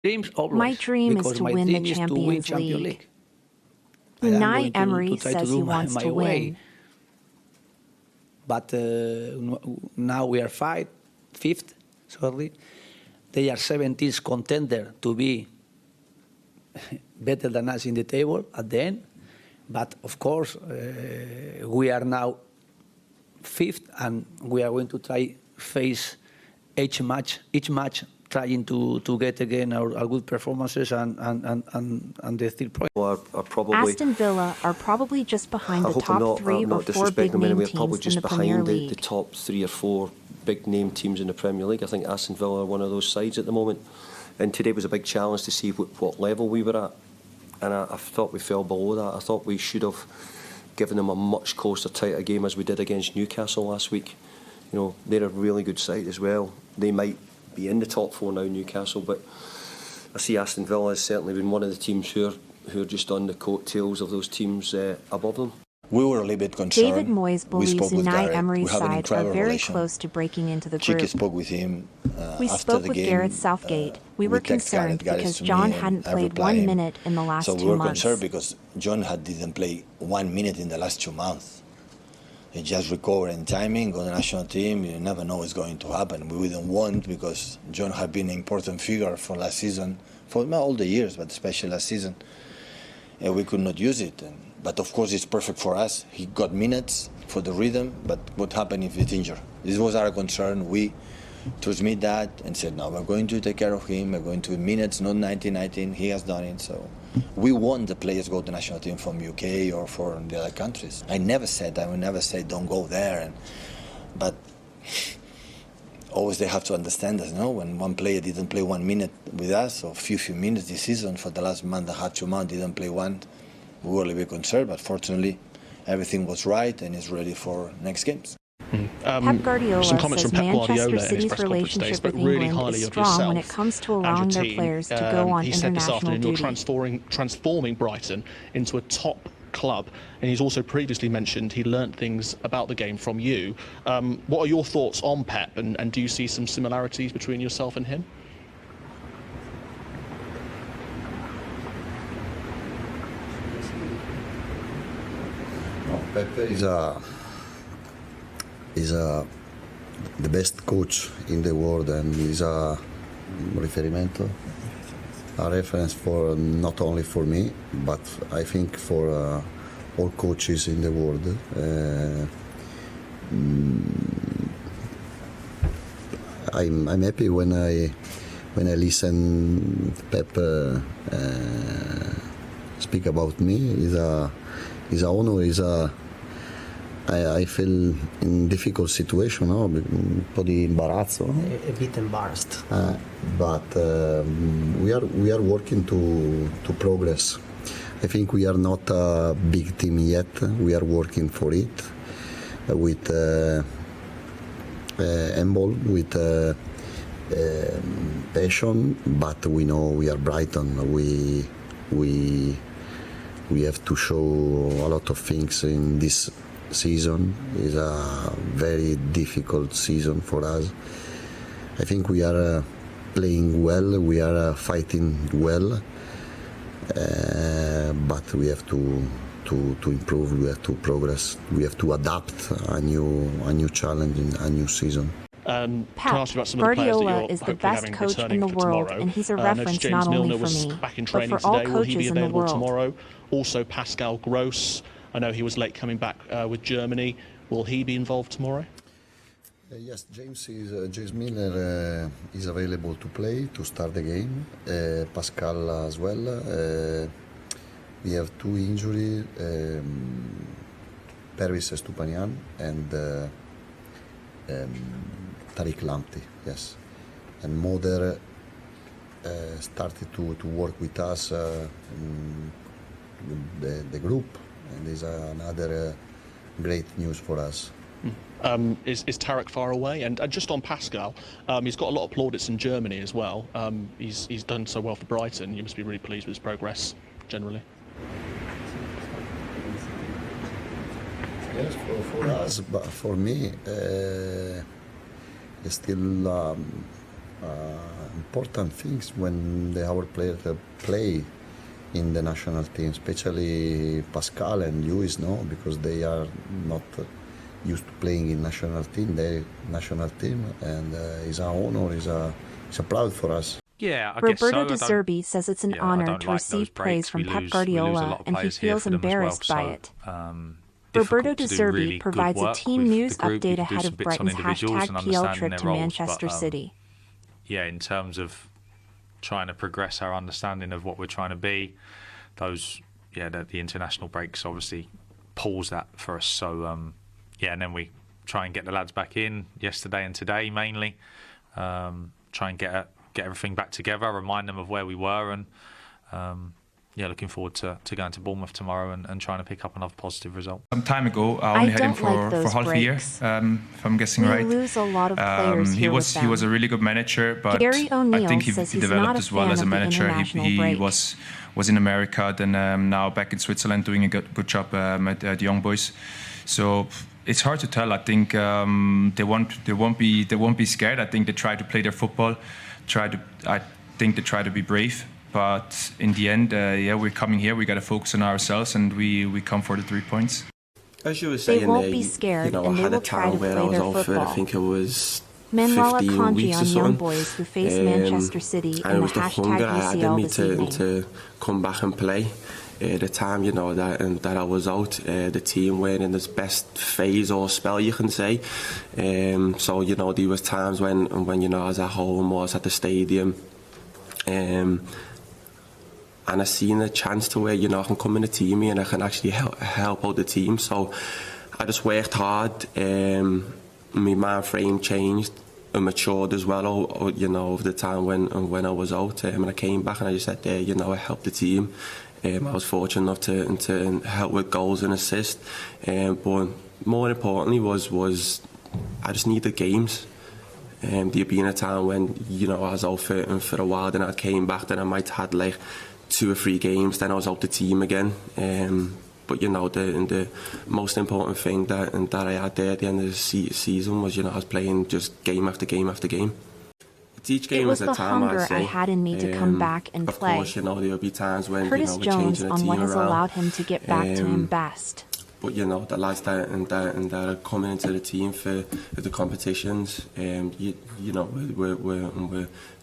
Dreams My always, dream is because to my win dream the is to win Champions Champions League. League. And I'm Unai going Emery to try to says do he my, wants my to way. win. But now we are fifth, sorry. They are 17th contender to be better than us in the table at the end. But of course, we are now fifth, and we are going to try face each match trying to get again our good performances and the 3 points. Aston Villa are probably just behind the top 3 or 4 big name teams in the Premier League. The top 3 or 4 big name teams in the Premier League. I think Aston Villa are one of those sides at the moment. And today was a big challenge to see what level we were at. And I thought we fell below that. I thought we should have given them a much closer, tighter game as we did against Newcastle last week. You know, they're a really good side as well. They might be in the top 4 now, Newcastle, but I see Aston Villa has certainly been one of the teams who are just on the coattails of those teams above them. We were a little bit concerned. David Moyes believes Unai Emery's side are very close to breaking into the group. Chicky spoke with him we after spoke the with game. Gareth Southgate. We were concerned because John hadn't played 1 minute in the last 2 months. So we were concerned because John didn't play 1 minute in the last 2 months. He just recovered in timing, got the national team. You never know what's going to happen. We didn't want, because John had been an important figure for last season, for all the years, but especially last season. And we could not use it. But of course, it's perfect for us. He got minutes for the rhythm, but what happened if he's injured? This was our concern. We transmit that and said, no, we're going to take care of him. We're going to minutes, not 19. He has done it. So we want the players to go to the national team from UK or from the other countries. I would never say don't go there. But always they have to understand us, no? When one player didn't play 1 minute with us, or few minutes this season, for the last month, 2 months, didn't play one, we were a little bit concerned, but fortunately everything was right and is ready for next games. Pep Guardiola says Manchester City's relationship with England is strong when it comes to allowing their players to go on international duty. You're transforming Brighton into a top club, and he's also previously mentioned he learnt things about the game from you. What are your thoughts on Pep, and do you see some similarities between yourself and him? Pepe is the best coach in the world, and is a reference for not only for me, but I think for all coaches in the world. I'm happy when I listen Pep speak about me. Is a honor. I feel in difficult situation, no? Un po' di imbarazzo. No? A bit embarrassed. But we are working to progress. I think we are not a big team yet. We are working for it with handball, with passion. But we know we are Brighton. We have to show a lot of things in this season. Is a very difficult season for us. I think we are playing well, we are fighting well, but we have to improve, we have to progress, we have to adapt a new challenge, a new season. Pep Guardiola is the best coach in the world, and he's a reference not only for me, but for all coaches in the world. Tomorrow? Also Pascal Gross, I know he was late coming back with Germany. Will he be involved tomorrow? Yes, James Milner is available to play, to start the game. Pascal as well. We have 2 injuries, Pervis Estupanian and Tariq Lamptey, yes. And Moder started to work with us, the group, and is another great news for us. Is Tariq far away? And just on Pascal, he's got a lot of plaudits in Germany as well. He's done so well for Brighton. You must be really pleased with his progress generally. Yes, for us, but for me, it's still important things when our players play in the national team, especially Pascal and Luis, no, because they are not used to playing in national team, and it's an honor, it's a proud for us. Yeah, I guess so. Roberto De Zerbi says it's an honor to receive praise from Pep Guardiola, and he feels embarrassed by it. Roberto De Zerbi provides a team news update ahead of Brighton's #PL trip to Manchester City. Yeah, in terms of trying to progress our understanding of what we're trying to be, the international breaks obviously pause that for us. So, and then we try and get the lads back in yesterday and today mainly. Try and get everything back together, remind them of where we were, and looking forward to going to Bournemouth tomorrow and trying to pick up another positive result. Some time ago, I only had him for half a year, if I'm guessing right. We lose a lot of players he was a really good manager, but I think he developed as well as a manager. He was in America, then now back in Switzerland doing a good job at the Young Boys. So it's hard to tell. I think they won't be scared. I think they try to play their football. I think they try to be brave. But in the end, we're coming here. We got to focus on ourselves, and we come for the 3 points. As you were saying, they won't be scared, and they will try to play their football. I think it was Manuel 15 Akanji weeks on or Young something. Boys, who faced Manchester City and in it was the the hunger I had in #UCL me this evening. to come back and play. The time, that I was out, the team weren't in its best phase or spell, you can say. So, there was times when I was at home or I was at the stadium, and I seen a chance to where, I can come in the team and I can actually help out the team. So I just worked hard. My mind frame changed and matured as well, over the time when I was out. And I came back and I just said, I helped the team. I was fortunate enough to help with goals and assists. But more importantly was I just needed games. There'd been a time when, I was out for a while, then I came back, then I might have had like 2 or 3 games, then I was out the team again. But the most important thing that I had there at the end of the season was, I was playing just game after game after game. Each game it was was the a time, hunger I had in me to come back and play. Of course, there'll be times when Curtis we're Jones changing the on team what has around. allowed him to get back to him best. But the lads that are coming into the team for the competitions, we're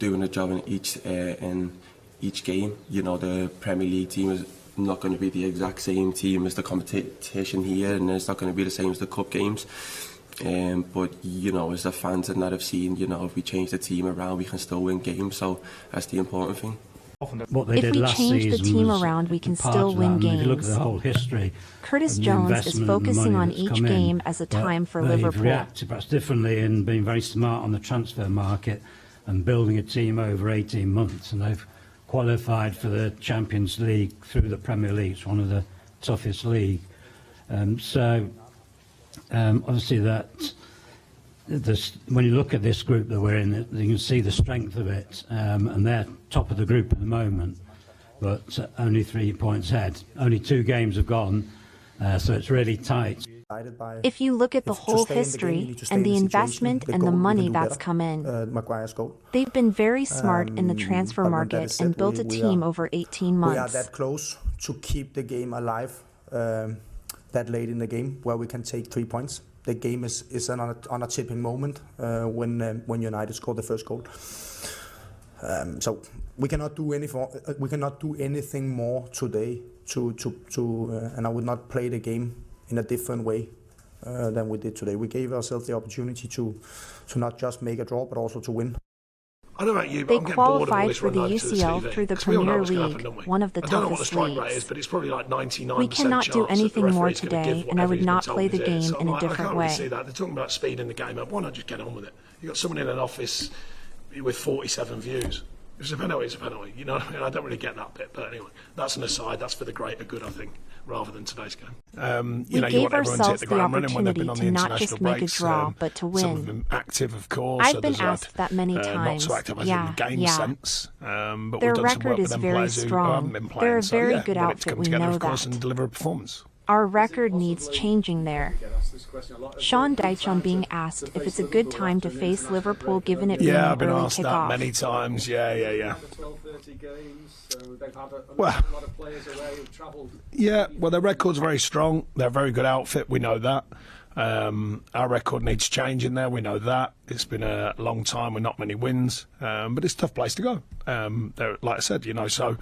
doing a job in each game. The Premier League team is not going to be the exact same team as the competition here, and it's not going to be the same as the cup games. But as the fans that have seen, if we change the team around, we can still win games. So that's the important thing. If we change the team around, we can still win games. If you look at the whole history, Curtis Jones is focusing on each game as a time for Liverpool. They've reacted perhaps differently and been very smart on the transfer market and building a team over 18 months. And they've qualified for the Champions League through the Premier League. It's one of the toughest leagues. Obviously when you look at this group that we're in, you can see the strength of it, and they're top of the group at the moment, but only 3 points ahead. Only 2 games have gone, so it's really tight. If you look at the whole history and the investment and the money that's come in, they've been very smart in the transfer market and built a team over 18 months. We are that close to keep the game alive that late in the game where we can take 3 points. The game is on a tipping moment when United scored the first goal. So we cannot do anything more today and I would not play the game in a different way than we did today. We gave ourselves the opportunity to not just make a draw but also to win. I don't know about you, but they I'm getting bored of all qualified this for the UCL through the Premier League, one of the toughest leagues. But it's probably like 99% we cannot do anything more today, and I would not play the game in a different way. I can't really see that. They're talking about speeding the game up. Why not just get on with it? You've got someone in an office with 47 views. If it's a penalty, it's a penalty. You know what I mean? I don't really get that bit. But anyway, that's an aside. That's for the greater good, I think, rather than today's game. We gave ourselves the opportunity to not just make a draw, but to win. Some of them active, of course. I've been asked that many times. Not so active as in the game sense. But their we've done some record work with is them very players who strong. haven't been playing. They're a very good outfit, we know of course, that. and deliver a performance. Our record needs changing there. Sean Dyche being asked if it's a good time to face Liverpool given it being an early kickoff. Yeah, I've been asked that many times. Yeah. Well, yeah, well, their record's very strong. They're a very good outfit. We know that. Our record needs changing there. We know that. It's been a long time with not many wins, but it's a tough place to go. Like I said, so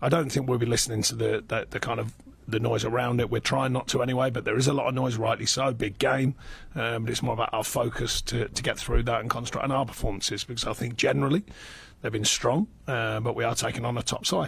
I don't think we'll be listening to the kind of the noise around it. We're trying not to anyway, but there is a lot of noise, rightly so. Big game, but it's more about our focus to get through that and concentrate on our performances, because I think generally they've been strong, but we are taking on a top side.